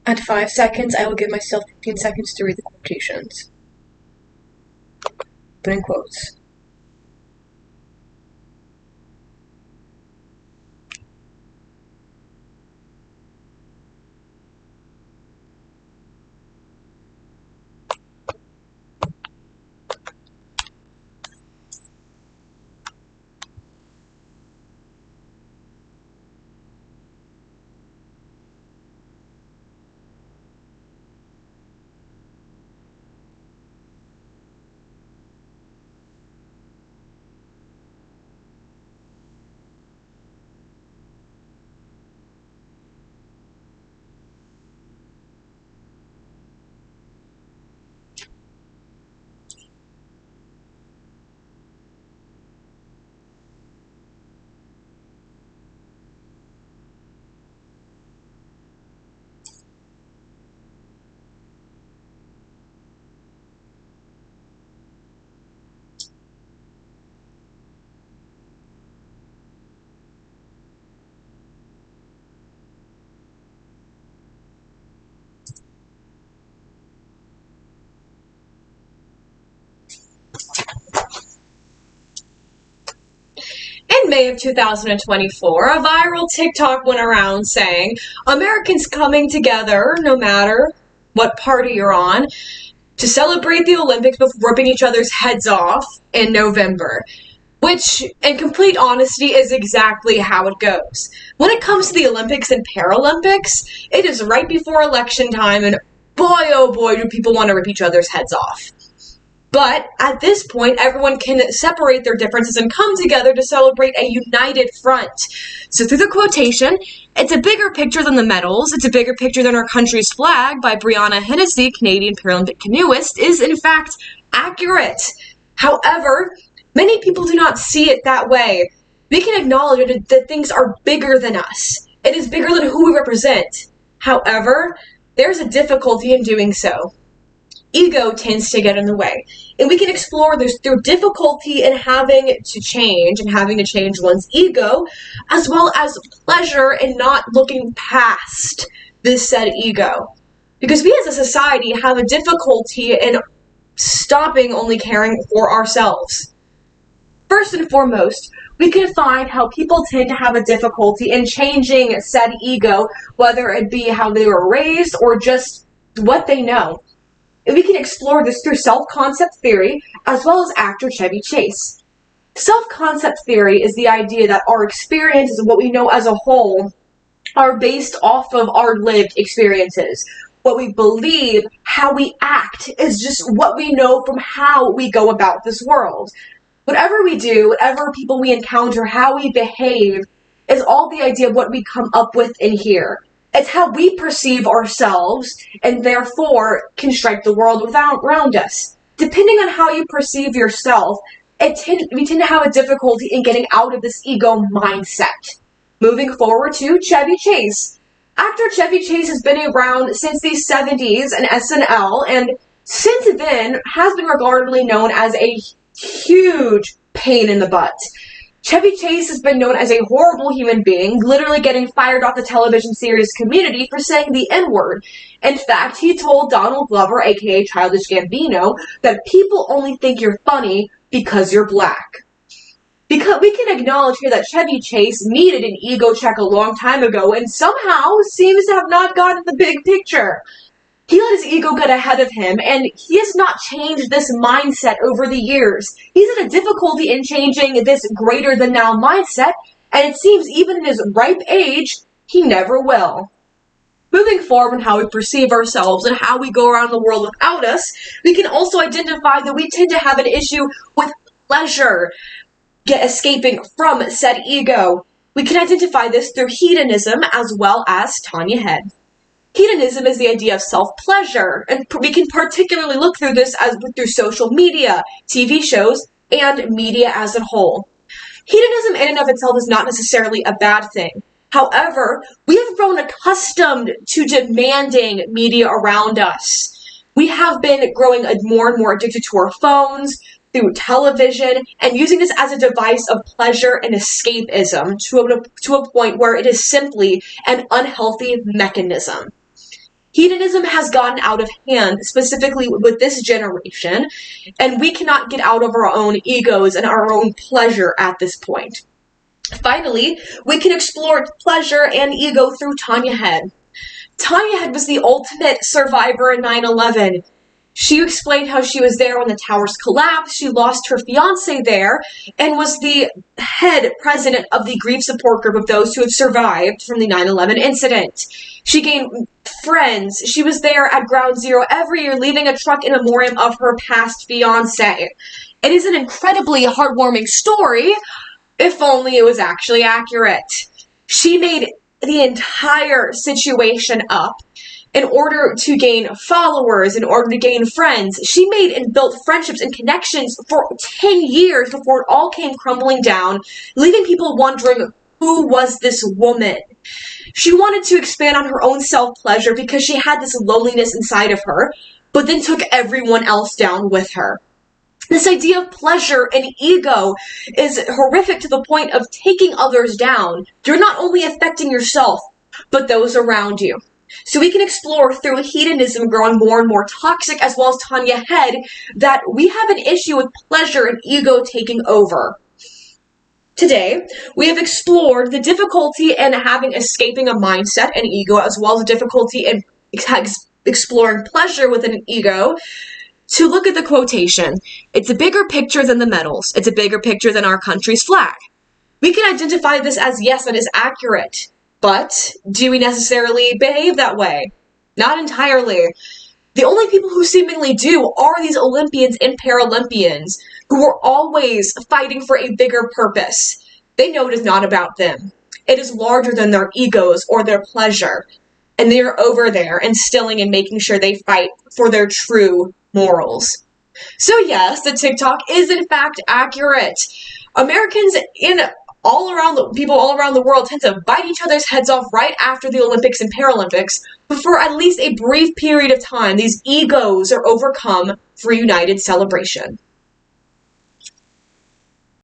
At 5 seconds, I will give myself 15 seconds to read the quotations. Put in quotes. In May of 2024, a viral TikTok went around saying, Americans coming together, no matter what party you're on, to celebrate the Olympics before ripping each other's heads off in November. Which, in complete honesty, is exactly how it goes. When it comes to the Olympics and Paralympics, it is right before election time, and boy, oh boy, do people want to rip each other's heads off. But at this point, everyone can separate their differences and come together to celebrate a united front. So through the quotation, it's a bigger picture than the medals, it's a bigger picture than our country's flag by Brianna Hennessy, Canadian Paralympic canoeist, is in fact accurate. However, many people do not see it that way. We can acknowledge that things are bigger than us. It is bigger than who we represent. However, there's a difficulty in doing so. Ego tends to get in the way. And we can explore this through difficulty in having to change one's ego, as well as pleasure in not looking past this said ego. Because we as a society have a difficulty in stopping only caring for ourselves. First and foremost, we can find how people tend to have a difficulty in changing said ego, whether it be how they were raised or just what they know. And we can explore this through self-concept theory, as well as actor Chevy Chase. Self-concept theory is the idea that our experiences and what we know as a whole are based off of our lived experiences. What we believe, how we act, is just what we know from how we go about this world. Whatever we do, whatever people we encounter, how we behave, is all the idea of what we come up with in here. It's how we perceive ourselves, and therefore can strike the world around us. Depending on how you perceive yourself, we tend to have a difficulty in getting out of this ego mindset. Moving forward to Chevy Chase. Actor Chevy Chase has been around since the 70s in SNL, and since then has been regardedly known as a huge pain in the butt. Chevy Chase has been known as a horrible human being, literally getting fired off the television series Community for saying the N-word. In fact, he told Donald Glover, aka Childish Gambino, that people only think you're funny because you're black. Because we can acknowledge here that Chevy Chase needed an ego check a long time ago and somehow seems to have not gotten the big picture. He let his ego get ahead of him, and he has not changed this mindset over the years. He's had a difficulty in changing this greater-than-now mindset, and it seems even in his ripe age, he never will. Moving forward in how we perceive ourselves and how we go around the world without us, we can also identify that we tend to have an issue with pleasure, escaping from said ego. We can identify this through hedonism as well as Tanya Head. Hedonism is the idea of self-pleasure, and we can particularly look through this through social media, TV shows, and media as a whole. Hedonism in and of itself is not necessarily a bad thing. However, we have grown accustomed to demanding media around us. We have been growing more and more addicted to our phones, through television, and using this as a device of pleasure and escapism to a point where it is simply an unhealthy mechanism. Hedonism has gotten out of hand, specifically with this generation, and we cannot get out of our own egos and our own pleasure at this point. Finally, we can explore pleasure and ego through Tanya Head. Tanya Head was the ultimate survivor in 9/11. She explained how she was there when the towers collapsed. She lost her fiance there and was the head president of the grief support group of those who had survived from the 9/11 incident. She gained friends. She was there at Ground Zero every year, leaving a truck in memoriam of her past fiance. It is an incredibly heartwarming story, if only it was actually accurate. She made the entire situation up in order to gain followers, in order to gain friends. She made and built friendships and connections for 10 years before it all came crumbling down, leaving people wondering, who was this woman? She wanted to expand on her own self-pleasure because she had this loneliness inside of her, but then took everyone else down with her. This idea of pleasure and ego is horrific to the point of taking others down. You're not only affecting yourself, but those around you. So we can explore through hedonism growing more and more toxic, as well as Tanya Head, that we have an issue with pleasure and ego taking over. Today, we have explored the difficulty in escaping a mindset and ego, as well as the difficulty in exploring pleasure with an ego. To look at the quotation, it's a bigger picture than the medals. It's a bigger picture than our country's flag. We can identify this as, yes, that is accurate. But do we necessarily behave that way? Not entirely. The only people who seemingly do are these Olympians and Paralympians who are always fighting for a bigger purpose. They know it is not about them. It is larger than their egos or their pleasure. And they are over there instilling and making sure they fight for their true morals. So yes, the TikTok is in fact accurate. Americans people all around the world tend to bite each other's heads off right after the Olympics and Paralympics, but for at least a brief period of time, these egos are overcome for united celebration.